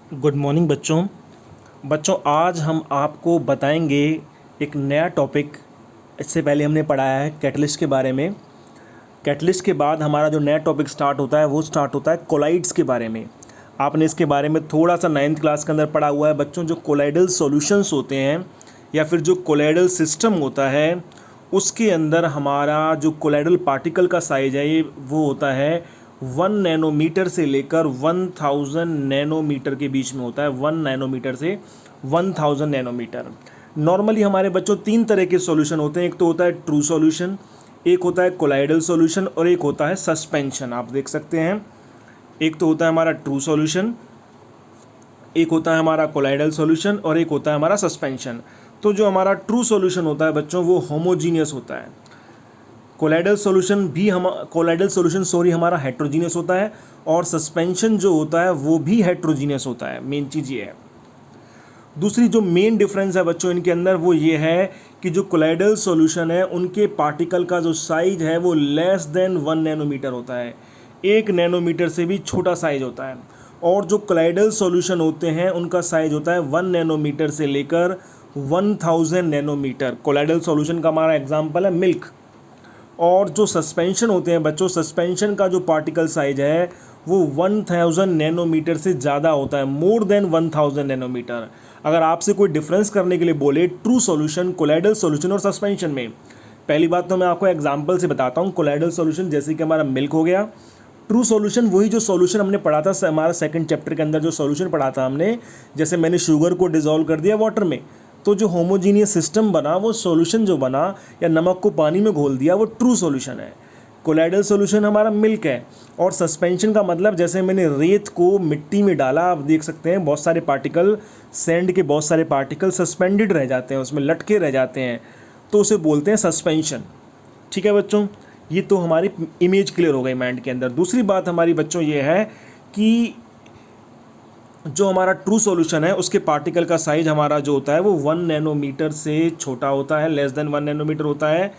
Good morning बच्चों आज हम आपको बताएंगे एक नया टॉपिक। इससे पहले हमने पढ़ाया है कैटलिस्ट के बारे में। कैटलिस्ट के बाद हमारा जो नया टॉपिक स्टार्ट होता है वो स्टार्ट होता है कोलाइड्स के बारे में। आपने इसके बारे में थोड़ा सा 9th क्लास के अंदर पढ़ा हुआ है बच्चों। जो कोलाइडल सॉल्यूशंस होते हैं या फिर जो कोलाइडल सिस्टम होता है उसके अंदर हमारा जो कोलाइडल पार्टिकल का साइज है ये वो होता है 1 नैनोमीटर से लेकर 1000 नैनोमीटर के बीच में होता है। 1 नैनोमीटर से 1000 नैनोमीटर। नॉर्मली हमारे बच्चों 3 तरह के सॉल्यूशन होते हैं। एक तो होता है ट्रू सॉल्यूशन, एक होता है कोलाइडल सॉल्यूशन और एक होता है सस्पेंशन। आप देख सकते हैं, एक तो होता है हमारा ट्रू सॉल्यूशन, एक होता है हमारा कोलाइडल सॉल्यूशन और एक होता है हमारा सस्पेंशन। तो जो हमारा ट्रू सॉल्यूशन होता है बच्चों वो होमोजीनियस होता है। कोलाइडल सॉल्यूशन हमारा हेट्रोजीनियस होता है और सस्पेंशन जो होता है वो भी हेट्रोजीनियस होता है। मेन चीज़ ये है। दूसरी जो मेन डिफरेंस है बच्चों इनके अंदर वो ये है कि जो कोलाइडल सॉल्यूशन है उनके पार्टिकल का जो साइज है वो लेस देन 1 नैनोमीटर होता है। 1 नैनोमीटर से भी छोटा साइज होता है। और जो कोलाइडल सॉल्यूशन होते हैं उनका साइज होता है 1 नैनोमीटर से लेकर 1000 नैनोमीटर। कोलाइडल सॉल्यूशन का हमारा एग्जाम्पल है मिल्क। और जो सस्पेंशन होते हैं बच्चों, सस्पेंशन का जो पार्टिकल साइज है वो 1000 नैनोमीटर से ज़्यादा होता है, मोर देन 1000 नैनोमीटर। अगर आपसे कोई डिफरेंस करने के लिए बोले ट्रू सॉल्यूशन, कोलाइडल सॉल्यूशन और सस्पेंशन में, पहली बात तो मैं आपको एग्जांपल से बताता हूँ। कोलाइडल सॉल्यूशन जैसे कि हमारा मिल्क हो गया। ट्रू सॉल्यूशन वही जो सॉल्यूशन हमने पढ़ा था हमारा 2nd चैप्टर के अंदर, जो सॉल्यूशन पढ़ा था हमने, जैसे मैंने शुगर को डिज़ोल्व कर दिया वाटर में तो जो होमोजीनियस सिस्टम बना, वो सॉल्यूशन जो बना, या नमक को पानी में घोल दिया, वो ट्रू सॉल्यूशन है। कोलाइडल सॉल्यूशन हमारा मिल्क है। और सस्पेंशन का मतलब जैसे मैंने रेत को मिट्टी में डाला, आप देख सकते हैं बहुत सारे पार्टिकल, सैंड के बहुत सारे पार्टिकल सस्पेंडेड रह जाते हैं, उसमें लटके रह जाते हैं, तो उसे बोलते हैं सस्पेंशन। ठीक है बच्चों, ये तो हमारी इमेज क्लियर हो गई माइंड के अंदर। दूसरी बात हमारी बच्चों ये है कि जो हमारा ट्रू सॉल्यूशन है उसके पार्टिकल का साइज हमारा जो होता है वो 1 नैनोमीटर से छोटा होता है, लेस देन 1 नैनोमीटर होता है।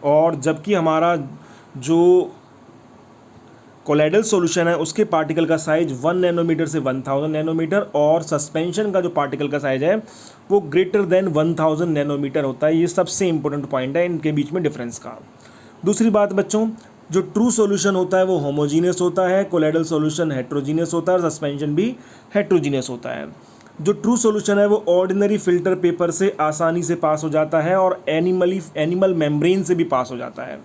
और जबकि हमारा जो कोलाइडल सॉल्यूशन है उसके पार्टिकल का साइज 1 नैनोमीटर से 1000 नैनोमीटर, और सस्पेंशन का जो पार्टिकल का साइज है वो ग्रेटर देन 1000 नैनोमीटर होता है। ये सबसे इंपॉर्टेंट पॉइंट है इनके बीच में डिफरेंस का। दूसरी बात बच्चों, जो ट्रू सॉल्यूशन होता है वो होमोजीनियस होता है, कोलाइडल सॉल्यूशन हेट्रोजीनियस होता है और सस्पेंशन भी हेट्रोजीनियस होता है। जो ट्रू सॉल्यूशन है वो ऑर्डिनरी फिल्टर पेपर से आसानी से पास हो जाता है और एनिमल मेम्ब्रेन से भी पास हो जाता है।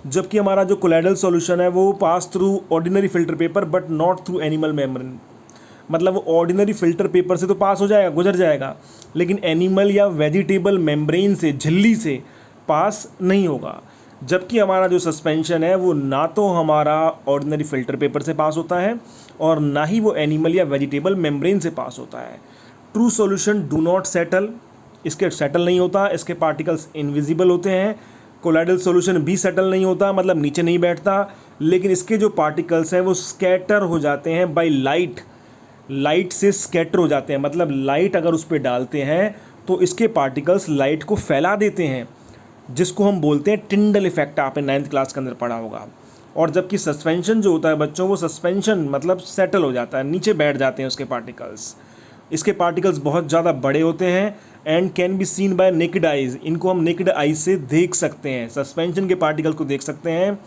जबकि हमारा जो कोलाइडल सॉल्यूशन है वो pass through ordinary filter paper but not through animal membrane. मतलब वो ऑर्डिनरी फिल्टर पेपर से तो पास हो जाएगा, गुजर जाएगा, लेकिन एनिमल या वेजिटेबल मेम्ब्रेन से, झिल्ली से पास नहीं होगा। जबकि हमारा जो सस्पेंशन है वो ना तो हमारा ऑर्डिनरी फिल्टर पेपर से पास होता है और ना ही वो एनिमल या वेजिटेबल मेम्ब्रेन से पास होता है। True solution do not settle, इसके सेटल नहीं होता, इसके पार्टिकल्स इनविजिबल होते हैं। कोलाइडल सॉल्यूशन भी सेटल नहीं होता, मतलब नीचे नहीं बैठता, लेकिन इसके जो पार्टिकल्स हैं वो स्कैटर हो जाते हैं बाय लाइट से स्कैटर हो जाते हैं। मतलब लाइट अगर उस पर डालते हैं तो इसके पार्टिकल्स लाइट को फैला देते हैं, जिसको हम बोलते हैं टिंडल इफेक्ट। आपने 9th क्लास के अंदर पढ़ा होगा। और जबकि सस्पेंशन जो होता है बच्चों, वो सस्पेंशन मतलब सेटल हो जाता है, नीचे बैठ जाते हैं उसके पार्टिकल्स। इसके पार्टिकल्स बहुत ज़्यादा बड़े होते हैं and can be seen bye naked eyes. इनको हम नेकेड आइज से देख सकते हैं। सस्पेंशन के पार्टिकल को देख सकते हैं,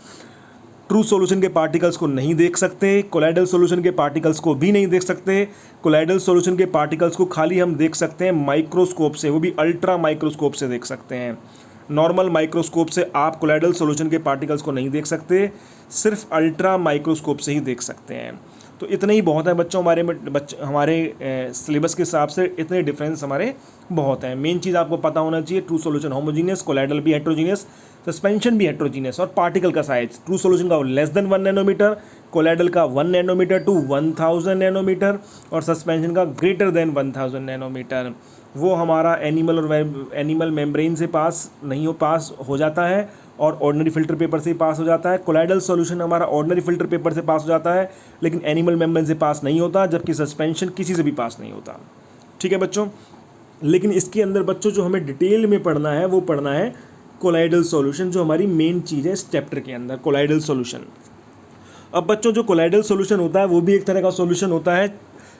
ट्रू सॉल्यूशन के पार्टिकल्स को नहीं देख सकते, कोलाइडल सॉल्यूशन के पार्टिकल्स को भी नहीं देख सकते। कोलाइडल सॉल्यूशन के पार्टिकल्स को खाली हम देख सकते हैं माइक्रोस्कोप से, वो भी अल्ट्रा माइक्रोस्कोप से देख सकते हैं। नॉर्मल माइक्रोस्कोप से आप कोलाइडल सॉल्यूशन के पार्टिकल्स को नहीं देख सकते, सिर्फ अल्ट्रा माइक्रोस्कोप से ही देख सकते हैं। तो इतने ही बहुत है बच्चों, हमारे सिलेबस के हिसाब से इतने डिफरेंस हमारे बहुत हैं। मेन चीज़ आपको पता होना चाहिए, ट्रू सॉल्यूशन होमोजीनियस, कोलाइडल भी हेट्रोजीनियस, सस्पेंशन भी हेट्रोजीनियस, और पार्टिकल का साइज ट्रू सॉल्यूशन का लेस देन 1 नैनोमीटर, कोलाइडल का 1 नैनोमीटर टू 1000 नैनोमीटर, और सस्पेंशन का ग्रेटर देन 1000 नैनोमीटर। वो हमारा एनिमल मेम्ब्रेन से पास हो जाता है और ऑर्डिनरी फिल्टर पेपर से ही पास हो जाता है। कोलाइडल सॉल्यूशन हमारा ऑर्डिनरी फिल्टर पेपर से पास हो जाता है लेकिन एनिमल मेम्ब्रेन से पास नहीं होता, जबकि सस्पेंशन किसी से भी पास नहीं होता। ठीक है बच्चों, लेकिन इसके अंदर बच्चों जो हमें डिटेल में पढ़ना है वो पढ़ना है कोलाइडल सॉल्यूशन, जो हमारी मेन चीज़ है इस चैप्टर के अंदर, कोलाइडल सॉल्यूशन। अब बच्चों जो कोलाइडल सॉल्यूशन होता है वो भी एक तरह का सॉल्यूशन होता है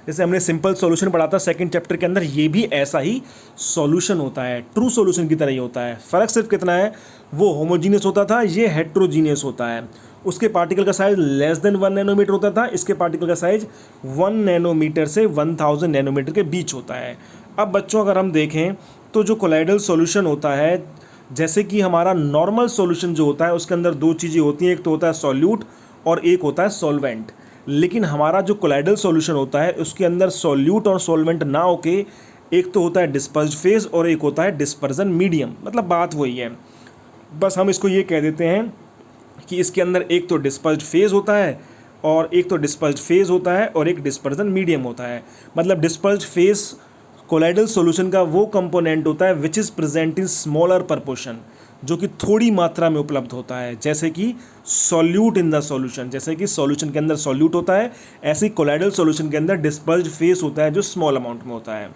जैसे हमने सिंपल सॉल्यूशन पढ़ा था सेकंड चैप्टर के अंदर, ये भी ऐसा ही सॉल्यूशन होता है, ट्रू सॉल्यूशन की तरह ही होता है। फ़र्क सिर्फ कितना है, वो होमोजीनियस होता था, ये हेट्रोजीनियस होता है। उसके पार्टिकल का साइज लेस देन 1 नैनोमीटर होता था, इसके पार्टिकल का साइज 1 नैनोमीटर से 1000 नैनोमीटर के बीच होता है। अब बच्चों अगर हम देखें तो जो कोलाइडल सॉल्यूशन होता है, जैसे कि हमारा नॉर्मल सॉल्यूशन जो होता है उसके अंदर दो चीज़ें होती हैं, एक तो होता है सॉल्यूट और एक होता है सॉल्वेंट। लेकिन हमारा जो कोलाइडल सॉल्यूशन होता है उसके अंदर सॉल्यूट और सॉल्वेंट ना होके एक तो होता है डिस्पर्स्ड फेज और एक होता है डिस्पर्जन मीडियम। मतलब बात वही है, बस हम इसको ये कह देते हैं कि इसके अंदर एक तो डिस्पर्स्ड फेज होता है और एक तो डिस्पर्स्ड फेज होता है और एक डिस्पर्जन मीडियम होता है। मतलब डिस्पर्स्ड फेज कोलाइडल सॉल्यूशन का वो कंपोनेंट होता है which is present in smaller proportion, जो कि थोड़ी मात्रा में उपलब्ध होता है, जैसे कि सॉल्यूट इन द सॉल्यूशन। जैसे कि सॉल्यूशन के अंदर सॉल्यूट होता है, ऐसे ही कोलाइडल सॉल्यूशन के अंदर डिस्पर्स्ड फेज होता है जो स्मॉल अमाउंट में होता है।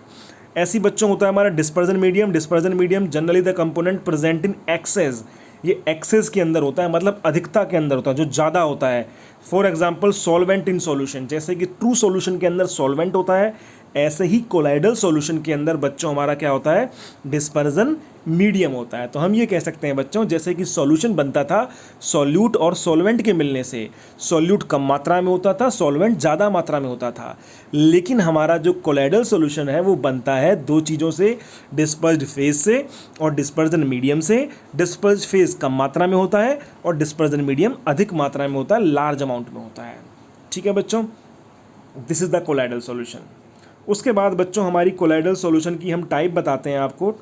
ऐसी बच्चों होता है हमारा dispersion medium. Dispersion medium generally the component present in excess, ये एक्सेस के अंदर होता है, मतलब अधिकता के अंदर होता है, जो ज़्यादा होता है। For example solvent in solution, जैसे कि ट्रू सॉल्यूशन के अंदर सॉल्वेंट होता है, ऐसे ही कोलाइडल सॉल्यूशन के अंदर बच्चों हमारा क्या होता है, डिस्पर्जन मीडियम होता है। तो हम ये कह सकते हैं बच्चों, जैसे कि सॉल्यूशन बनता था सॉल्यूट और सॉल्वेंट के मिलने से, सॉल्यूट कम मात्रा में होता था, सॉल्वेंट ज़्यादा मात्रा में होता था। लेकिन हमारा जो कोलाइडल सॉल्यूशन है वो बनता है दो चीज़ों से, डिस्पर्स्ड फेज से और डिस्पर्जन मीडियम से। डिस्पर्स्ड फेज कम मात्रा में होता है और डिस्पर्जन मीडियम अधिक मात्रा में होता है, लार्ज अमाउंट में होता है। ठीक है बच्चों, this is the colloidal solution. उसके बाद बच्चों हमारी कोलाइडल सॉल्यूशन की हम टाइप बताते हैं आपको।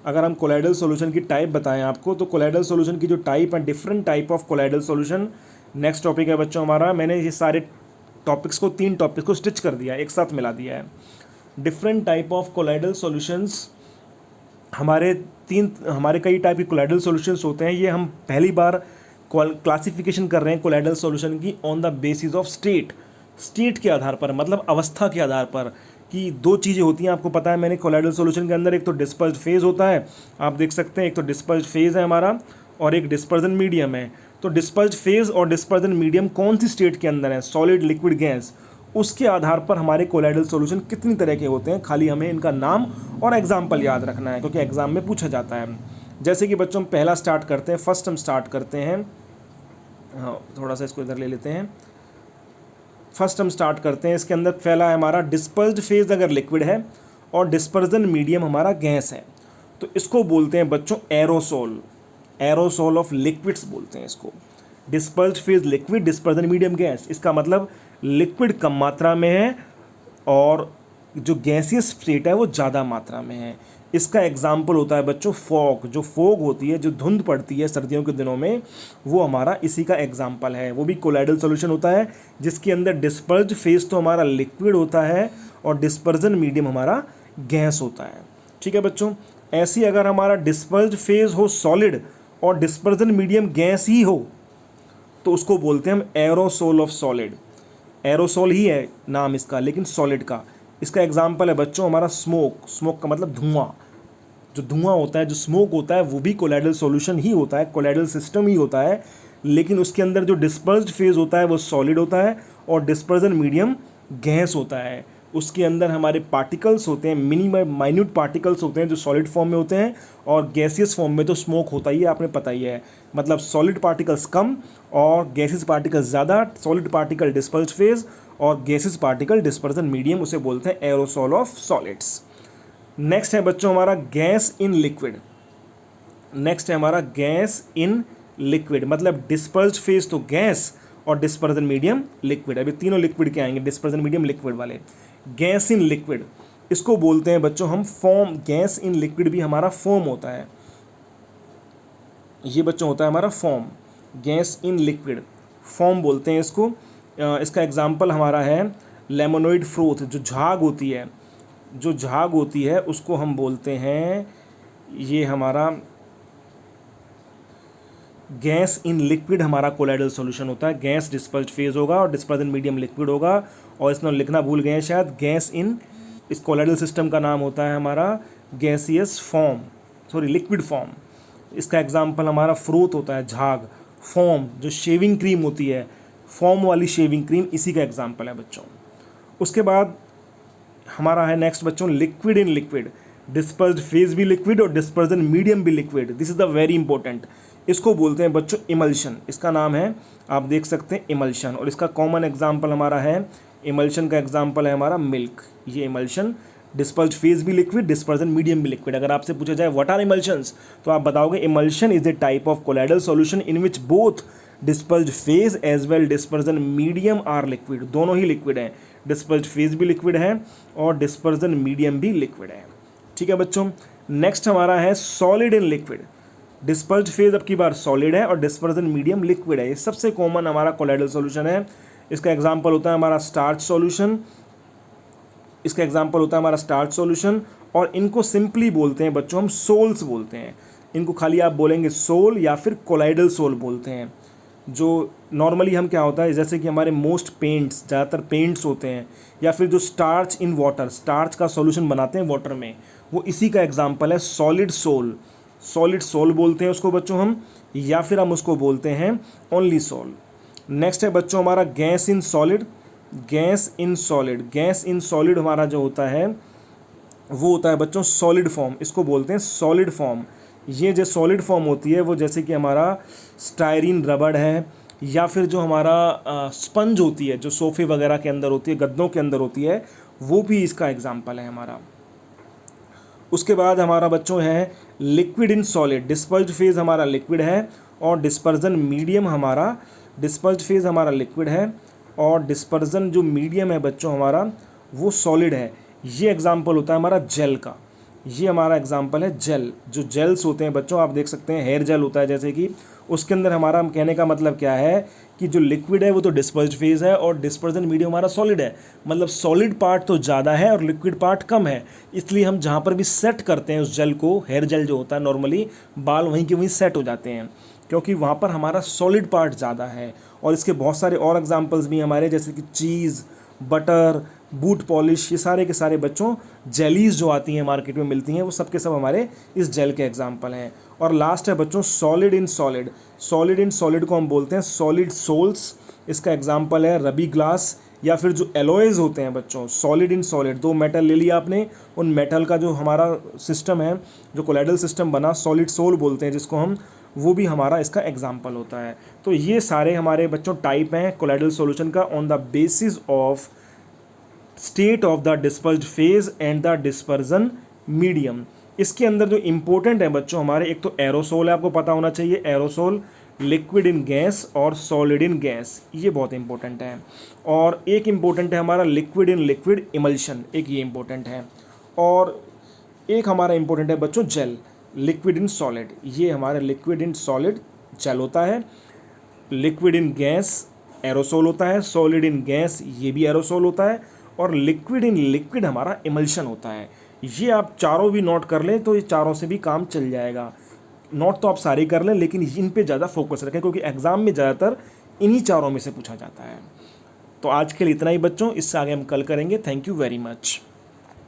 अगर हम कोलाइडल सॉल्यूशन की टाइप बताएं आपको, तो कोलाइडल सॉल्यूशन की जो टाइप है, different type of colloidal solution. Next topic है बच्चों हमारा, मैंने ये सारे टॉपिक्स को, 3 टॉपिक्स को स्टिच कर दिया है, एक साथ मिला दिया है। Different type of colloidal solutions, हमारे कई टाइप के कोलाइडल सॉल्यूशंस होते हैं। ये हम पहली बार क्लासिफिकेशन कर रहे हैं कोलाइडल सॉल्यूशन की on the basis of state के आधार पर, मतलब अवस्था के आधार पर, कि दो चीज़ें होती हैं। आपको पता है मैंने कोलाइडल सॉल्यूशन के अंदर एक तो डिस्पर्स्ड फेज होता है, आप देख सकते हैं, एक तो डिस्पर्स्ड फेज है हमारा और एक डिस्पर्जन मीडियम है। तो डिस्पर्स्ड फेज और डिस्पर्जन मीडियम कौन सी स्टेट के अंदर है, सॉलिड, लिक्विड, गैस, उसके आधार पर हमारे कोलाइडल सॉल्यूशन कितनी तरह के होते हैं। खाली हमें इनका नाम और एग्जाम्पल याद रखना है, क्योंकि एग्जाम में पूछा जाता है। जैसे कि बच्चों पहला स्टार्ट करते हैं, फर्स्ट हम स्टार्ट करते हैं, हाँ थोड़ा सा इसको इधर ले लेते हैं। फर्स्ट हम स्टार्ट करते हैं, इसके अंदर पहला है हमारा डिस्पर्स्ड फेज अगर लिक्विड है और डिस्पर्जन मीडियम हमारा गैस है, तो इसको बोलते हैं बच्चों एरोसोल। एरोसोल ऑफ लिक्विड्स बोलते हैं इसको। Dispersed phase liquid, dispersion medium gas, इसका मतलब लिक्विड कम मात्रा में है और जो गैसियस स्टेट है वो ज़्यादा मात्रा में है। इसका एग्जाम्पल होता है बच्चों फॉग। जो फॉग होती है, जो धुंध पड़ती है सर्दियों के दिनों में, वो हमारा इसी का एग्जाम्पल है। वो भी कोलाइडल सॉल्यूशन होता है जिसके अंदर डिस्पर्स्ड फेज तो हमारा लिक्विड होता है और डिस्पर्जन मीडियम हमारा गैस होता है। ठीक है बच्चों, ऐसी अगर हमारा डिस्पर्स्ड फेज हो सॉलिड और डिस्पर्जन मीडियम गैस ही हो, तो उसको बोलते हैं हम एरोसोल ऑफ सॉलिड। एरोसोल ही है नाम इसका, लेकिन सॉलिड का। इसका एग्जाम्पल है बच्चों हमारा स्मोक। स्मोक का मतलब धुआं। जो धुआं होता है, जो स्मोक होता है, वो भी कोलाइडल सॉल्यूशन ही होता है, कोलाइडल सिस्टम ही होता है, लेकिन उसके अंदर जो डिस्पर्स्ड फेज होता है वो सॉलिड होता है और डिस्पर्जन मीडियम गैस होता है। उसके अंदर हमारे पार्टिकल्स होते हैं, माइन्यूट पार्टिकल्स होते हैं जो सॉलिड फॉर्म में होते हैं, और गैसियस फॉर्म में तो स्मोक होता ही है, आपने पता ही है। मतलब सॉलिड पार्टिकल्स कम और गैसियस पार्टिकल्स ज़्यादा, सॉलिड पार्टिकल डिस्पर्स्ड फेज और गैसियस पार्टिकल डिस्पर्जन मीडियम, उसे बोलते हैं एरोसोल ऑफ सॉलिड्स। नेक्स्ट है बच्चों हमारा गैस इन लिक्विड। नेक्स्ट है हमारा गैस इन लिक्विड, मतलब डिस्पर्स्ड फेज तो गैस और डिस्पर्जन मीडियम लिक्विड। अभी तीनों लिक्विड के आएंगे, डिस्पर्जन मीडियम लिक्विड वाले। गैस इन लिक्विड, इसको बोलते हैं बच्चों हम फॉर्म। गैस इन लिक्विड भी हमारा फॉर्म होता है, ये बच्चों होता है हमारा form. Gas in liquid form बोलते हैं इसको। इसका एग्जाम्पल हमारा है लेमोनोइड फ्रूट। जो झाग होती है, जो झाग होती है उसको हम बोलते हैं, ये हमारा गैस इन लिक्विड हमारा कोलाइडल सॉल्यूशन होता है। गैस डिस्पर्स्ड फेज होगा और डिस्पर्जन मीडियम लिक्विड होगा। और इसमें लिखना भूल गए हैं शायद, गैस इन, इस कोलाइडल सिस्टम का नाम होता है हमारा gaseous form, sorry liquid form. इसका एग्जाम्पल हमारा फ्रूट होता है, झाग। फॉर्म जो शेविंग क्रीम होती है, फॉर्म वाली शेविंग क्रीम, इसी का एग्जाम्पल है बच्चों। उसके बाद हमारा है नेक्स्ट बच्चों liquid in liquid, dispersed phase भी लिक्विड और डिस्पर्जन मीडियम भी liquid, this is the very important. इसको बोलते हैं बच्चों इमल्शन, इसका नाम है आप देख सकते हैं इमल्शन, और इसका कॉमन एग्जाम्पल हमारा है, इमल्शन का एग्जाम्पल है हमारा मिल्क, ये इमल्शन, डिस्पर्स्ड फेज भी लिक्विड, डिस्पर्जन मीडियम भी लिक्विड। अगर आपसे पूछा जाए व्हाट आर इमल्शंस, तो आप बताओगे emulsion is the type of colloidal solution in which both dispersed phase as well dispersion medium are liquid, दोनों ही लिक्विड हैं, डिस्पर्स्ड फेज भी लिक्विड है और डिस्पर्जन मीडियम भी लिक्विड है। ठीक है बच्चों, नेक्स्ट हमारा है solid in liquid, dispersed phase अब की बार सॉलिड है और डिस्पर्जन मीडियम लिक्विड है। ये सबसे कॉमन हमारा कोलाइडल सॉल्यूशन है। इसका एग्जांपल होता है हमारा स्टार्च सॉल्यूशन, इसका एग्जांपल होता है हमारा स्टार्च सॉल्यूशन, और इनको सिंपली बोलते हैं बच्चों हम सोल्स बोलते हैं, इनको खाली आप बोलेंगे सोल या फिर कोलाइडल सोल बोलते हैं। जो नॉर्मली हम क्या होता है, जैसे कि हमारे मोस्ट पेंट्स, ज़्यादातर पेंट्स होते हैं, या फिर जो स्टार्च इन वाटर, स्टार्च का सॉल्यूशन बनाते हैं वाटर में, वो इसी का एग्जांपल है सॉलिड सोल, सॉलिड सोल बोलते हैं उसको बच्चों हम, या फिर हम उसको बोलते हैं ओनली सोल। नेक्स्ट है बच्चों हमारा gas in solid, gas in solid, gas in solid हमारा जो होता है वो होता है बच्चों सॉलिड फॉर्म, इसको बोलते हैं सॉलिड फॉर्म। ये जो सॉलिड फॉर्म होती है वो जैसे कि हमारा स्टायरीन रबड़ है, या फिर जो हमारा स्पंज होती है जो सोफ़े वगैरह के अंदर होती है, गद्दों के अंदर होती है, वो भी इसका एग्जाम्पल है हमारा। उसके बाद हमारा बच्चों है liquid in solid, dispersed phase हमारा लिक्विड है और डिस्पर्जन मीडियम हमारा, डिस्पर्स्ड फेज हमारा लिक्विड है और डिस्पर्जन जो मीडियम है बच्चों हमारा वो सॉलिड है। ये एग्जाम्पल होता है हमारा जेल का, ये हमारा एग्जाम्पल है जेल, जो जेल्स होते हैं बच्चों आप देख सकते हैं, हेयर जेल होता है जैसे कि, उसके अंदर हमारा कहने का मतलब क्या है कि जो लिक्विड है वो तो डिस्पर्स्ड फेज है और डिस्पर्जन मीडियम हमारा सॉलिड है, मतलब सॉलिड पार्ट तो ज़्यादा है और लिक्विड पार्ट कम है। इसलिए हम जहाँ पर भी सेट करते हैं उस जेल को, हेयर जेल जो होता है नॉर्मली बाल वहीं के वहीं सेट हो जाते हैं, क्योंकि वहाँ पर हमारा सॉलिड पार्ट ज़्यादा है। और इसके बहुत सारे और एग्जाम्पल्स भी हमारे, जैसे कि चीज़, बटर, बूट पॉलिश, ये सारे के सारे बच्चों जेलीज जो आती हैं मार्केट में मिलती हैं, वो सब के सब हमारे इस जेल के एग्जाम्पल हैं। और लास्ट है बच्चों solid in solid, solid in solid को हम बोलते हैं सॉलिड सोल्स, इसका एग्जाम्पल है रबी ग्लास, या फिर जो एलॉयज़ होते हैं बच्चों सॉलिड इन सॉलिड, दो मेटल ले लिया आपने, उन मेटल का जो हमारा सिस्टम है, जो कोलाइडल सिस्टम बना, सॉलिड सोल बोलते हैं जिसको हम, वो भी हमारा इसका एग्जाम्पल होता है। तो ये सारे हमारे बच्चों टाइप हैं कोलाइडल सॉल्यूशन का on the basis of state of the dispersed phase and the dispersion medium. इसके अंदर जो इंपॉर्टेंट है बच्चों हमारे, एक तो एरोसोल है, आपको पता होना चाहिए एरोसोल, लिक्विड इन गैस और सॉलिड इन गैस, ये बहुत इंपॉर्टेंट है। और एक इम्पोर्टेंट है हमारा लिक्विड इन लिक्विड इमल्शन, एक ये इंपॉर्टेंट है। और एक हमारा इंपॉर्टेंट है बच्चों जेल, लिक्विड इन सॉलिड, ये हमारा लिक्विड इन सॉलिड जेल होता है, लिक्विड इन गैस एरोसोल होता है, सॉलिड इन गैस ये भी एरोसोल होता है, और लिक्विड इन लिक्विड हमारा इमल्शन होता है। ये आप चारों भी नोट कर लें तो ये चारों से भी काम चल जाएगा। नोट तो आप सारे कर लें लेकिन इन पे ज़्यादा फोकस रखें, क्योंकि एग्ज़ाम में ज़्यादातर इन्हीं चारों में से पूछा जाता है। तो आज के लिए इतना ही बच्चों, इससे आगे हम कल करेंगे। Thank you very much.